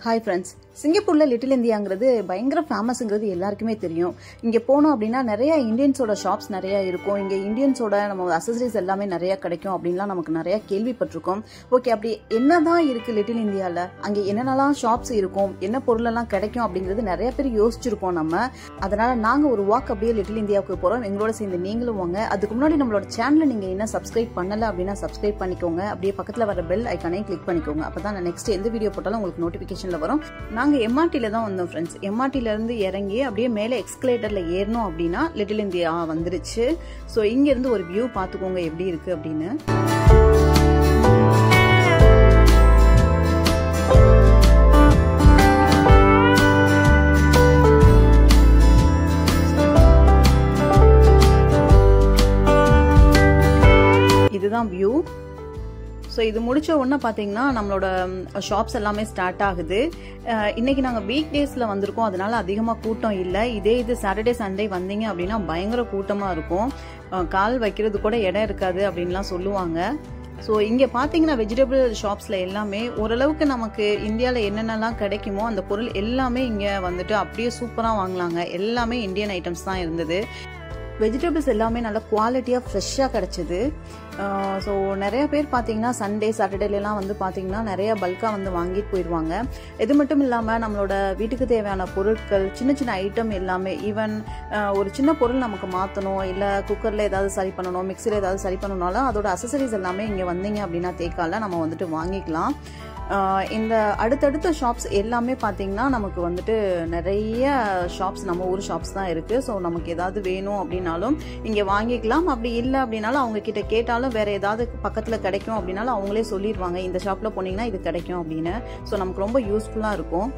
Hi friends. சிங்கப்பூர்ல little இந்தியாங்கிறது பயங்கர ஃபேமஸ்ங்கிறது எல்லாருக்குமே தெரியும். இங்க போனோம் அப்படின்னா நிறைய இந்தியன்ஸோட ஷாப்ஸ் நிறைய இருக்கும். இங்க இந்தியன்ஸோட நம்ம அக்சசரிஸ் எல்லாமே நிறைய கிடைக்கும் அப்படின்லாம் நமக்கு நிறைய கேள்விப்பட்டிருக்கோம். ஓகே, அப்படி என்னதான் இருக்கு லிட்டில் இந்தியால? அங்க என்னென்னலாம் ஷாப்ஸ் இருக்கும், என்ன பொருள் எல்லாம் கிடைக்கும் அப்படிங்கிறது நிறைய பேர் யோசிச்சிருப்போம் நம்ம. அதனால நாங்க ஒரு வாக் அப்படியே லிட்டில் இந்தியாவுக்கு போறோம். எங்களோட சேர்ந்து நீங்களும் வாங்க. அதுக்கு முன்னாடி நம்மளோட சேனலை நீங்க என்ன சப்ஸ்கிரைப் பண்ணல அப்படின்னா சப்ஸ்கிரைப் பண்ணிக்கோங்க. அப்படியே பக்கத்துல வர பெல் ஐக்கானையும் கிளிக் பண்ணிக்கோங்க. அப்பதான் நெக்ஸ்ட் எந்த வீடியோ போட்டாலும் உங்களுக்கு நோட்டிபிகேஷன்ல வரும். நாங்க எம்ஆர்டில தான் வந்தோம் ஃப்ரெண்ட்ஸ். எம்ஆர்டில இருந்து இறங்கி அப்படியே மேலே எக்ஸ்கலேட்டர்ல ஏறணும் அப்படின்னா லிட்டில் இந்தியா வந்துருச்சு. ஸோ இங்க இருந்து ஒரு வியூ பார்த்துக்கோங்க எப்படி இருக்கு அப்படின்னு. இதுதான் வியூ. ஸோ இது முடிச்ச உடனே பார்த்தீங்கன்னா நம்மளோட ஷாப்ஸ் எல்லாமே ஸ்டார்ட் ஆகுது. இன்னைக்கு நாங்கள் வீக் டேஸில் வந்திருக்கோம், அதனால அதிகமாக கூட்டம் இல்லை. இது சாட்டர்டே சண்டே வந்தீங்க அப்படின்னா பயங்கர கூட்டமாக இருக்கும். கால் வைக்கிறது கூட இடம் இருக்காது அப்படின்லாம் சொல்லுவாங்க. ஸோ இங்கே பார்த்தீங்கன்னா வெஜிடபிள் ஷாப்ஸில் எல்லாமே ஓரளவுக்கு நமக்கு இந்தியாவில் என்னென்னலாம் கிடைக்குமோ அந்த பொருள் எல்லாமே இங்கே வந்துட்டு அப்படியே சூப்பராக வாங்கலாங்க. எல்லாமே இந்தியன் ஐட்டம்ஸ் தான் இருந்தது. வெஜிடபிள்ஸ் எல்லாமே நல்லா குவாலிட்டியாக ஃப்ரெஷ்ஷாக கிடச்சிது. ஸோ நிறைய பேர் பார்த்தீங்கன்னா சண்டே சாட்டர்டேலாம் வந்து பார்த்தீங்கன்னா நிறைய பல்காக வந்து வாங்கிட்டு போயிடுவாங்க. இது மட்டும் இல்லாமல் நம்மளோட வீட்டுக்கு தேவையான பொருட்கள், சின்ன சின்ன ஐட்டம் எல்லாமே, ஈவன் ஒரு சின்ன பொருள் நமக்கு மாற்றணும், இல்லை குக்கரில் ஏதாவது சரி பண்ணணும், மிக்சியில் ஏதாவது சரி பண்ணணும்னாலும் அதோட அக்சசரிஸ் எல்லாமே இங்கே வந்தீங்க அப்படின்னா தேக்கால நம்ம வந்துட்டு வாங்கிக்கலாம். இந்த அடுத்தடுத்த ஷாப்ஸ் எல்லாமே பார்த்தீங்கன்னா நமக்கு வந்துட்டு நிறைய ஷாப்ஸ் நம்ம ஊர் ஷாப்ஸ் தான் இருக்கு. ஸோ நமக்கு ஏதாவது வேணும் அப்படின்னாலும் இங்கே வாங்கிக்கலாம். அப்படி இல்லை அப்படின்னாலும் அவங்க கிட்ட கேட்டாலும் வேற ஏதாவது பக்கத்தில் கிடைக்கும் அப்படின்னாலும் அவங்களே சொல்லிடுவாங்க இந்த ஷாப்ல போனீங்கன்னா இது கிடைக்கும் அப்படின்னு. ஸோ நமக்கு ரொம்ப யூஸ்ஃபுல்லாக இருக்கும்.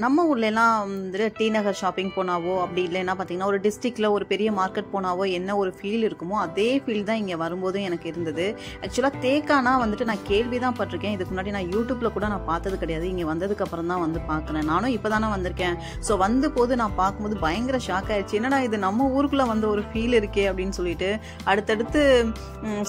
நம்ம ஊர்லாம் வந்துட்டு டி நகர் ஷாப்பிங் போனாவோ அப்படி இல்லைன்னா பார்த்தீங்கன்னா ஒரு டிஸ்ட்ரிக்ட்ல ஒரு பெரிய மார்க்கெட் போனாவோ என்ன ஒரு ஃபீல் இருக்குமோ அதே ஃபீல் தான் இங்கே வரும்போதும் எனக்கு இருந்தது. ஆக்சுவலாக தேக்கானா வந்துட்டு நான் கேள்வி தான் பட்டிருக்கேன். இதுக்கு முன்னாடி நான் யூடியூப்ல கூட நான் பார்த்தது கிடையாது. இங்கே வந்ததுக்கு அப்புறம் தான் வந்து பார்க்குறேன். நானும் இப்போ தானே வந்திருக்கேன். ஸோ வந்த போது நான் பார்க்கும்போது பயங்கர ஷாக் ஆயிடுச்சு. என்னடா இது நம்ம ஊருக்குள்ள வந்த ஒரு ஃபீல் இருக்கே அப்படின்னு சொல்லிட்டு அடுத்தடுத்து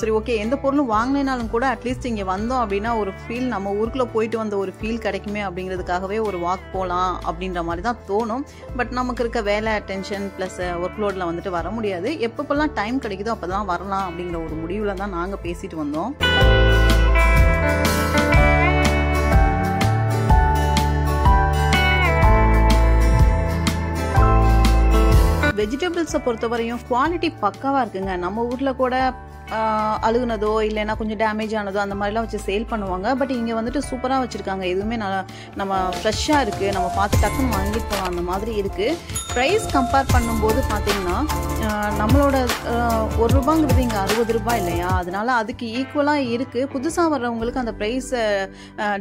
சரி ஓகே எந்த பொருளும் வாங்கினாலும் கூட அட்லீஸ்ட் இங்கே வந்தோம் அப்படின்னா ஒரு ஃபீல் நம்ம ஊருக்குள்ள போயிட்டு வந்த ஒரு ஃபீல் கிடைக்குமே அப்படிங்கிறதுக்காகவே ஒரு வாக் போகலாம் அப்படின்ற மாதிரி தான் தோணும். பட் நமக்கு இருக்க வேலை டென்ஷன் பிளஸ் ஒர்க் லோட்ல வந்துட்டு வர முடியாது. எப்பப்பெல்லாம் டைம் கிடைக்குதோ அப்பதான் வரலாம் அப்படிங்கிற ஒரு முடிவுல தான் நாங்க பேசிட்டு வந்தோம். வெஜிடபிள்ஸை பொறுத்தவரையும் குவாலிட்டி பக்காவா இருக்குங்க. நம்ம ஊர்ல கூட அழுகுனதோ இல்லைன்னா கொஞ்சம் டேமேஜ் ஆனதோ அந்த மாதிரிலாம் வச்சு சேல் பண்ணுவாங்க. பட் இங்கே வந்துட்டு சூப்பராக வச்சுருக்காங்க. எதுவுமே நம்ம ஃப்ரெஷ்ஷாக இருக்குது, நம்ம பார்த்து டக்குன்னு வாங்கிட்டு போகலாம் அந்த மாதிரி இருக்குது. ப்ரைஸ் கம்பேர் பண்ணும்போது பார்த்தீங்கன்னா நம்மளோட ₹1 இங்கே ₹60 இல்லையா, அதனால அதுக்கு ஈக்குவலாக இருக்குது. புதுசாக வர்றவங்களுக்கு அந்த ப்ரைஸ்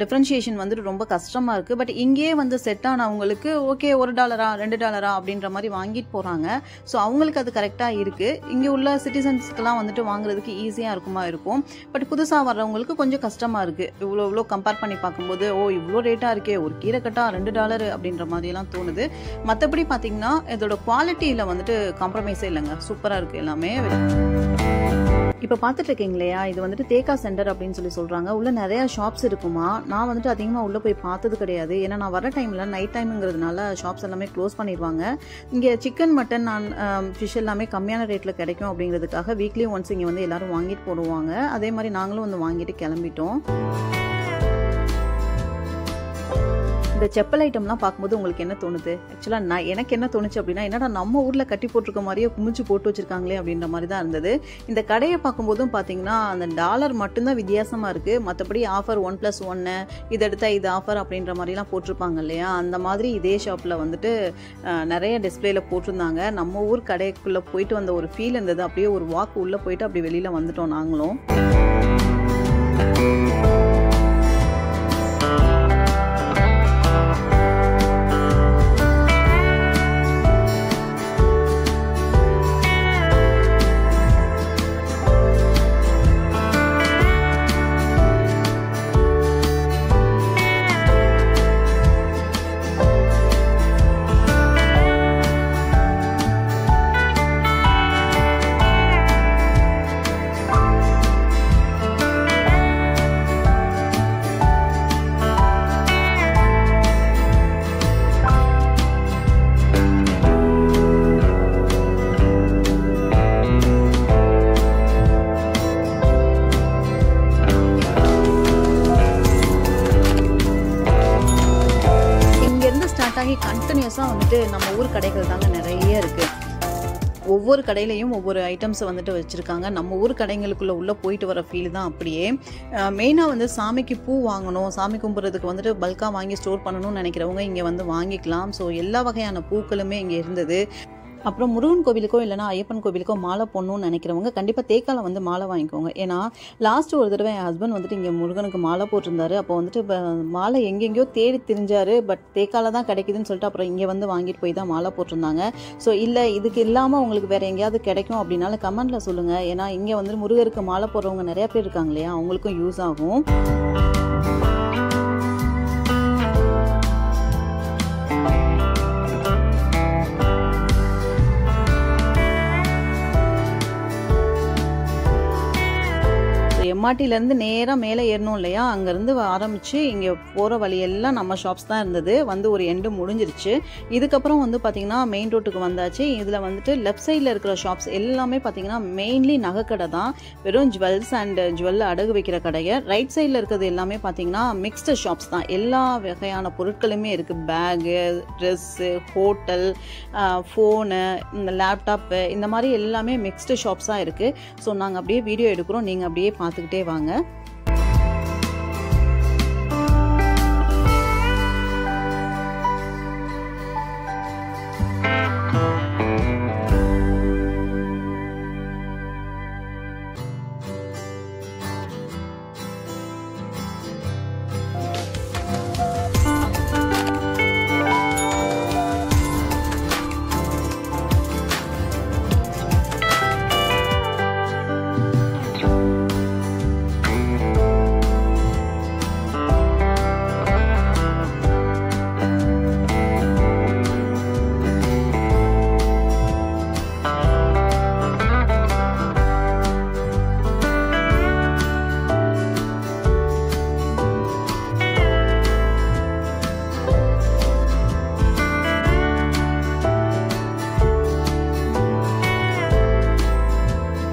டிஃப்ரென்ஷியேஷன் வந்துட்டு ரொம்ப கஷ்டமாக இருக்குது. பட் இங்கேயே வந்து செட் ஆனவங்களுக்கு ஓகே $1 $2 அப்படின்ற மாதிரி வாங்கிட்டு போகிறாங்க. ஸோ அவங்களுக்கு அது கரெக்டாக இருக்குது. இங்கே உள்ள சிட்டிசன்ஸ்க்கெலாம் வந்துட்டு வாங்குறதுக்கு ஈஸியாக இருக்கும். பட் புதுசாக வர்றவங்களுக்கு கொஞ்சம் கஷ்டமாக இருக்குது. இவ்வளோ கம்பேர் பண்ணி பார்க்கும்போது இவ்வளோ ரேட்டாக இருக்கே, ஒரு கீரை கட்டா $2 அப்படின்ற மாதிரியெல்லாம் தோணுது. மற்றபடி பார்த்தீங்கன்னா இதோட குவாலிட்டியில் வந்துட்டு காம்ப்ரமைஸே இல்லைங்க. சூப்பராக இருக்குது எல்லாமே. இப்போ பார்த்துட்டு இருக்கீங்க இல்லையா, இது வந்துட்டு தேக்கா சென்டர் அப்படின்னு சொல்றாங்க. உள்ள நிறைய ஷாப்ஸ் இருக்குமா. நான் வந்துட்டு அதிகமாக உள்ள போய் பார்த்தது கிடையாது. ஏன்னா நான் வர டைம்ல நைட் டைம்ங்கிறதுனால ஷாப்ஸ் எல்லாமே க்ளோஸ் பண்ணிடுவாங்க. இங்கே சிக்கன் மட்டன் ஃபிஷ் எல்லாமே கம்மியான ரேட்ல கிடைக்கும் அப்படிங்கிறதுக்காக வீக்லி ஒன்ஸ் இங்கே வந்து எல்லாரும் வாங்கிட்டு போடுவாங்க. அதே மாதிரி நாங்களும் வந்து வாங்கிட்டு கிளம்பிட்டோம். இந்த செப்பல் ஐட்டம்லாம் பார்க்கும்போது உங்களுக்கு என்ன தோணுது? ஆக்சுவலாக எனக்கு என்ன தோணுச்சு அப்படின்னா, என்னடா நம்ம ஊரில் கட்டி போட்டிருக்க மாதிரியே குமிச்சு போட்டு வச்சிருக்காங்களே அப்படின்ற மாதிரி தான் இருந்தது. இந்த கடையை பார்க்கும்போதும் பார்த்தீங்கன்னா அந்த டாலர் மட்டும்தான் வித்தியாசமாக இருக்குது. மற்றபடி ஆஃபர் 1+1 இது எடுத்தா இது ஆஃபர் அப்படின்ற மாதிரிலாம் போட்டிருப்பாங்க இல்லையா, அந்த மாதிரி இதே ஷாப்பில் வந்துட்டு நிறைய டிஸ்பிளேல போட்டிருந்தாங்க. நம்ம ஊர் கடைக்குள்ளே போயிட்டு வந்த ஒரு ஃபீல் இருந்தது. அப்படியே ஒரு வாக்கு உள்ளே போயிட்டு அப்படி வெளியில் வந்துட்டோம் நாங்களும். கண்டினியூஸாக வந்துட்டு நம்ம ஊர் கடைகள் தாங்க நிறைய இருக்குது. ஒவ்வொரு கடையிலையும் ஒவ்வொரு ஐட்டம்ஸை வந்துட்டு வச்சுருக்காங்க. நம்ம ஊர் கடைங்களுக்குள்ளே உள்ளே போயிட்டு வர ஃபீல் தான் அப்படியே. மெயினாக வந்து சாமிக்கு பூ வாங்கணும், சாமி கும்பிட்றதுக்கு வந்துட்டு பல்காக வாங்கி ஸ்டோர் பண்ணணும்னு நினைக்கிறவங்க இங்கே வந்து வாங்கிக்கலாம். ஸோ எல்லா வகையான பூக்களுமே இங்கே இருந்தது. அப்புறம் முருகன் கோவிலுக்கோ இல்லைனா ஐயப்பன் கோவிலுக்கோ மாலை போடணும்னு நினைக்கிறவங்க கண்டிப்பாக தேக்கால வந்து மாலை வாங்கிக்கோங்க. ஏன்னா லாஸ்ட் ஒரு தடவை என் ஹஸ்பண்ட் வந்துட்டு இங்கே முருகனுக்கு மாலை போட்டிருந்தாரு. அப்போ வந்துட்டு மாலை எங்கெங்கேயோ தேடி திரிஞ்சாரு. பட் தேக்கால தான் கிடைக்குதுன்னு சொல்லிட்டு அப்புறம் இங்கே வந்து வாங்கிட்டு போய் தான் மாலை போட்டிருந்தாங்க. ஸோ இல்லை இதுக்கு இல்லாமல் உங்களுக்கு வேறு எங்கேயாவது கிடைக்கும் அப்படின்னாலும் கமெண்ட்டில் சொல்லுங்கள். ஏன்னா இங்கே வந்து முருகருக்கு மாலை போடுறவங்க நிறையா பேர் இருக்காங்க இல்லையா, அவங்களுக்கும் யூஸ் ஆகும். எம்ஆர்டிலேருந்து நேராக மேலே ஏறணும் இல்லையா, அங்கேருந்து ஆரம்பித்து இங்கே போகிற வழியெல்லாம் நம்ம ஷாப்ஸ் தான் இருந்தது. வந்து ஒரு எண்டு முடிஞ்சிருச்சு. இதுக்கப்புறம் வந்து பார்த்திங்கன்னா மெயின் ரோட்டுக்கு வந்தாச்சு. இதில் வந்துட்டு லெஃப்ட் சைடில் இருக்கிற ஷாப்ஸ் எல்லாமே பார்த்திங்கன்னா மெயின்லி நகைக்கடை தான், வெறும் ஜுவல்ஸ் அண்ட் ஜுவல் அடகு வைக்கிற கடையை. ரைட் சைடில் இருக்கிறது எல்லாமே பார்த்திங்கன்னா மிக்ஸ்டு ஷாப்ஸ் தான். எல்லா வகையான பொருட்களுமே இருக்குது. பேகு, ட்ரெஸ்ஸு, ஹோட்டல், ஃபோனு, இந்த லேப்டாப்பு, இந்த மாதிரி எல்லாமே மிக்ஸ்டு ஷாப்ஸாக இருக்குது. ஸோ நாங்கள் அப்படியே வீடியோ எடுக்கிறோம், நீங்கள் அப்படியே பார்த்துக்கிட்டே வாங்க.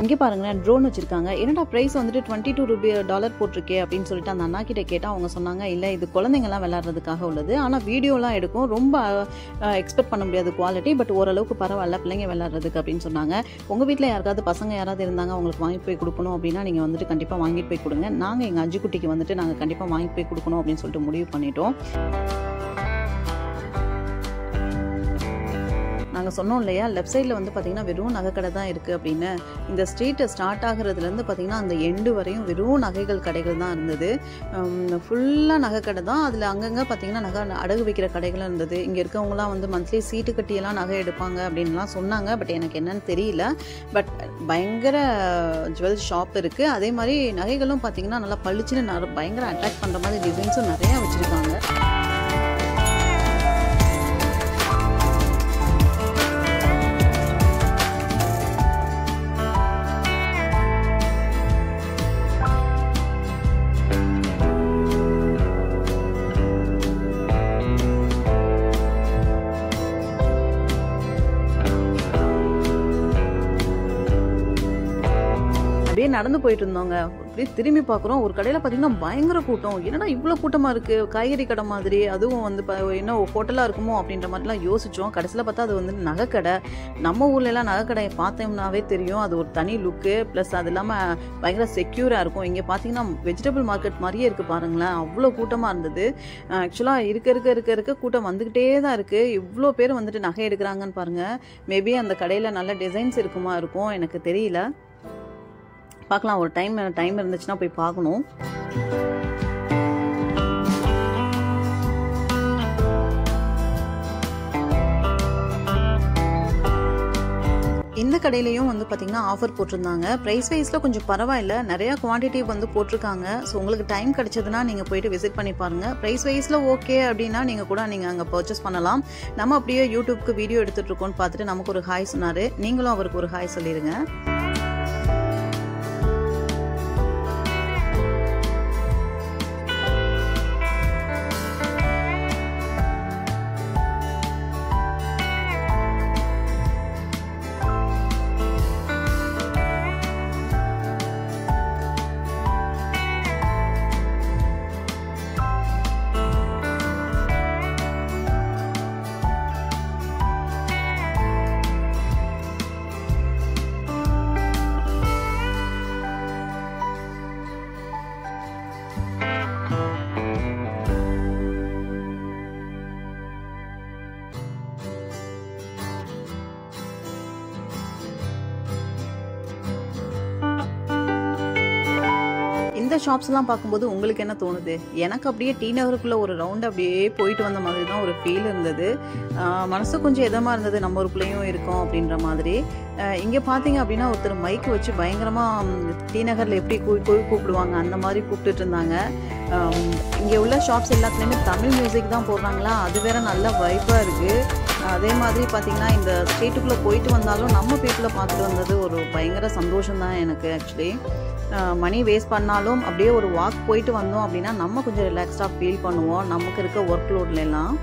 இங்கே பாருங்களேன், ட்ரோன் வச்சுருக்காங்க. என்னடா ப்ரைஸ் வந்துட்டு $22 போட்டிருக்கே அப்படின்னு சொல்லிட்டு அந்த அண்ணா கிட்ட கேட்டால் அவங்க சொன்னாங்க, இல்லை இது குழந்தைங்கள்லாம் விளையாடுறதுக்காக உள்ளது. ஆனால் வீடியோலாம் எடுக்கும், ரொம்ப எக்ஸ்பெக்ட் பண்ண முடியாது குவாலிட்டி, பட் ஓரளவுக்கு பரவாயில்ல பிள்ளைங்க விளையாடுறதுக்கு அப்படின்னு சொன்னாங்க. உங்கள் வீட்டில் யாருக்காவது பசங்க யாராவது இருந்தாங்க அவங்களுக்கு வாங்கி போய் கொடுக்கணும் அப்படின்னா நீங்கள் வந்துட்டு கண்டிப்பாக வாங்கிட்டு போய் கொடுங்க. நாங்கள் எங்கள் அஜி குட்டிக்கு வந்துட்டு நாங்கள் கண்டிப்பாக வாங்கி போய் கொடுக்கணும் அப்படின்னு சொல்லிட்டு முடிவு பண்ணிட்டோம். நாங்கள் சொன்னோம் இல்லையா, லெஃப்ட் சைடில் வந்து பார்த்திங்கன்னா வெறும் நகைக்கடை தான் இருக்குது அப்படின்னு. இந்த ஸ்ட்ரீட்டை ஸ்டார்ட் ஆகிறதுலேருந்து பார்த்திங்கன்னா அந்த எண்டு வரையும் வெறும் நகைகள் கடைகள் தான் இருந்தது. ஃபுல்லாக நகைக்கடை தான். அதில் அங்கங்கே பார்த்திங்கன்னா நகை அடகு வைக்கிற கடைகளும் இருந்தது. இங்கே இருக்கவங்களாம் வந்து மந்த்லி சீட்டு கட்டியெல்லாம் நகை எடுப்பாங்க அப்படின்லாம் சொன்னாங்க. பட் எனக்கு என்னன்னு தெரியல. பட் பயங்கர ஜுவல் ஷாப் இருக்குது. அதே மாதிரி நகைகளும் பார்த்திங்கன்னா நல்லா பளிச்சுன்னு பயங்கர அட்ராக்ட் பண்ணுற மாதிரி டிசைன்ஸும் நிறையா வச்சுருக்காங்க. அப்படியே நடந்து போயிட்டு இருந்தோங்க. அப்படியே திரும்பி பார்க்குறோம், ஒரு கடையில் பார்த்தீங்கன்னா பயங்கர கூட்டம். என்னடா இவ்வளோ கூட்டமாக இருக்குது, காய்கறி கடை மாதிரி, அதுவும் வந்து என்ன ஹோட்டலாக இருக்குமோ அப்படின்ற மாதிரிலாம் யோசித்தோம். கடைசியில் பார்த்தா அது வந்து நகைக்கடை. நம்ம ஊர்லலாம் நகைக்கடையை பார்த்தோம்னாவே தெரியும், அது ஒரு தனி லுக்கு. ப்ளஸ் அது இல்லாமல் பயங்கர செக்யூராக இருக்கும். இங்கே பார்த்தீங்கன்னா வெஜிடபிள் மார்க்கெட் மாதிரியே இருக்குது பாருங்களேன், அவ்வளோ கூட்டமாக இருந்தது. ஆக்சுவலாக இருக்க கூட்டம் வந்துக்கிட்டே தான் இருக்குது. இவ்வளோ பேர் வந்துட்டு நகை எடுக்கிறாங்கன்னு பாருங்கள். மேபி அந்த கடையில் நல்ல டிசைன்ஸ் இருக்கும், எனக்கு தெரியல. பார்க்கலாம், ஒரு டைம் இருந்துச்சுன்னா போய் பார்க்கணும். இந்த கடையிலையும் வந்து பார்த்திங்கன்னா ஆஃபர் போட்டிருந்தாங்க. ப்ரைஸ் வைஸில் கொஞ்சம் பரவாயில்ல, நிறையா குவான்டிட்டி வந்து போட்டிருக்காங்க. ஸோ உங்களுக்கு டைம் கிடச்சதுன்னா நீங்கள் போயிட்டு விசிட் பண்ணி பாருங்கள். ப்ரைஸ் வைஸில் ஓகே அப்படின்னா நீங்கள் அங்கே பர்ச்சேஸ் பண்ணலாம். நம்ம அப்படியே யூடியூப்க்கு வீடியோ எடுத்துகிட்டு இருக்கோன்னு பார்த்துட்டு நமக்கு ஒரு ஹாய் சொன்னார். நீங்களும் அவருக்கு ஒரு ஹாய் சொல்லிடுங்க. ஷாப்ஸ்லாம் பார்க்கும்போது உங்களுக்கு என்ன தோணுது? எனக்கு அப்படியே டி நகருக்குள்ளே ஒரு ரவுண்டு அப்படியே போயிட்டு வந்த மாதிரி தான் ஒரு ஃபீல் இருந்தது. மனசு கொஞ்சம் இதமாக இருந்தது, நம்ம ஊருக்குள்ளேயும் இருக்கோம் அப்படின்ற மாதிரி. இங்கே பார்த்தீங்க அப்படின்னா ஒருத்தர் மைக்கு வச்சு பயங்கரமாக டி நகரில் எப்படி கூப்பிடுவாங்க அந்த மாதிரி கூப்பிட்டுட்டு இருந்தாங்க. இங்கே உள்ள ஷாப்ஸ் எல்லாத்துலேயுமே தமிழ் மியூசிக் தான் போடுறாங்களா, அது வேற நல்ல வைப்பாக இருக்குது. அதே மாதிரி பார்த்திங்கன்னா இந்த ஸ்ட்ரீட்டுக்குள்ளே போயிட்டு வந்தாலும் நம்ம பீப்புளை பார்த்துட்டு வந்தது ஒரு பயங்கர சந்தோஷம் தான் எனக்கு. ஆக்சுவலி மணி வேஸ்ட் பண்ணாலும் அப்படியே ஒரு வாக் போயிட்டு வந்தோம் அப்படின்னா நம்ம கொஞ்சம் ரிலாக்ஸ்டாக ஃபீல் பண்ணுவோம் நமக்கு இருக்க ஒர்க் லோட்லாம்.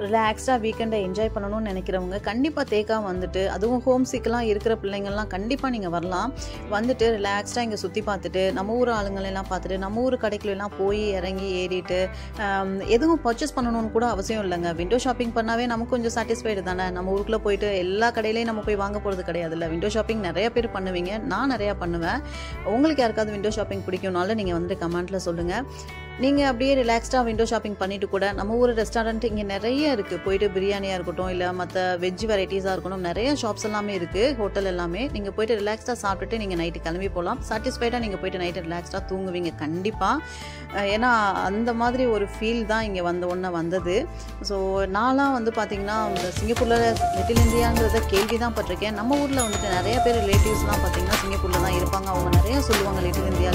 ரிலாக்ஸ்டாக வீக்கெண்டை என்ஜாய் பண்ணணும்னு நினைக்கிறவங்க கண்டிப்பாக தேக்கா வந்துட்டு, அதுவும் ஹோம் சிக்கெலாம் இருக்கிற பிள்ளைங்கள்லாம் கண்டிப்பாக நீங்கள் வரலாம். வந்துட்டு ரிலாக்ஸ்டாக இங்கே சுற்றி பார்த்துட்டு நம்ம ஊர் ஆளுங்களெல்லாம் பார்த்துட்டு நம்ம ஊர் கடைக்குள்ளெல்லாம் போய் இறங்கி ஏறிட்டு எதுவும் பர்ச்சேஸ் பண்ணணும்னு கூட அவசியம் இல்லைங்க. விண்டோ ஷாப்பிங் பண்ணாவே நமக்கு கொஞ்சம் சாட்டிஸ்ஃபைடு தானே. நம்ம ஊருக்குள்ளே போயிட்டு எல்லா கடையிலையும் நம்ம போய் வாங்க போகிறது கிடையாதுல்ல. விண்டோ ஷாப்பிங் நிறைய பேர் பண்ணுவீங்க, நான் நிறையா பண்ணுவேன். உங்களுக்கு யாருக்காவது விண்டோ ஷாப்பிங் பிடிக்கும்னாலும் நீங்கள் வந்துட்டு கமெண்ட்டில் சொல்லுங்கள். நீங்கள் அப்படியே ரிலாக்ஸ்டாக விண்டோ ஷாப்பிங் பண்ணிவிட்டு கூட நம்ம ஊர் ரெஸ்டாரண்ட் இங்கே நிறைய இருக்குது. போயிட்டு பிரியாணியாக இருக்கட்டும், இல்லை மற்ற வெஜ் வெரைட்டிஸாக இருக்கட்டும், நிறைய ஷாப்ஸ் எல்லாமே இருக்குது, ஹோட்டல் எல்லாமே. நீங்கள் போய்ட்டு ரிலாக்ஸ்டாக சாப்பிட்டுட்டு நீங்கள் நைட்டு கிளம்பி போகலாம். சாட்டிஸ்ஃபைடாக நீங்கள் போய்ட்டு நைட்டு ரிலாக்ஸ்டாக தூங்குவீங்க கண்டிப்பாக. ஏன்னா அந்த மாதிரி ஒரு ஃபீல் தான் இங்கே வந்தது. ஸோ நான்லாம் வந்து பார்த்திங்கன்னா இந்த சிங்கப்பூரில் லிட்டில் இந்தியாங்கிறத கேள்வி தான் பட்டிருக்கேன். நம்ம ஊரில் வந்துட்டு நிறைய பேர் ரிலேட்டிவ்ஸ்லாம் பார்த்திங்கன்னா சிங்கப்பூரில் தான் இருப்பாங்க. அவங்க நிறையா சொல்லுவாங்க லிட்டில் இந்தியா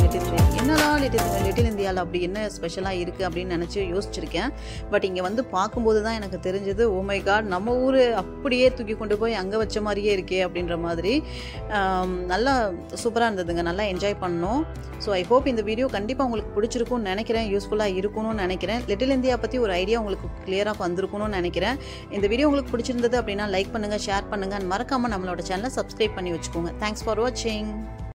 என்னடா லிட்டில் இந்தியாவில் அப்படி என்ன ஸ்பெஷலாக இருக்குது அப்படின்னு நினச்சி யோசிச்சிருக்கேன். பட் இங்கே வந்து பார்க்கும்போது தான் எனக்கு தெரிஞ்சது, ஓ மை காட், நம்ம ஊர் அப்படியே தூக்கி கொண்டு போய் அங்கே வச்ச மாதிரியே இருக்கே அப்படின்ற மாதிரி. நல்லா சூப்பராக இருந்ததுங்க, நல்லா என்ஜாய் பண்ணோம். ஸோ ஐ ஹோப் இந்த வீடியோ கண்டிப்பாக உங்களுக்கு பிடிச்சிருக்கும்னு நினைக்கிறேன், யூஸ்ஃபுல்லாக இருக்கணும்னு நினைக்கிறேன். லிட்டில் இந்தியா பற்றி ஒரு ஐடியா உங்களுக்கு கிளியராக வந்திருக்கணும்னு நினைக்கிறேன். இந்த வீடியோ உங்களுக்கு பிடிச்சிருந்தது அப்படின்னா லைக் பண்ணுங்கள், ஷேர் பண்ணுங்கள், மறக்காமல் நம்மளோட சேனலை சப்ஸ்கிரைப் பண்ணி வச்சுக்கோங்க. தேங்க்ஸ் ஃபார் வாட்சிங்.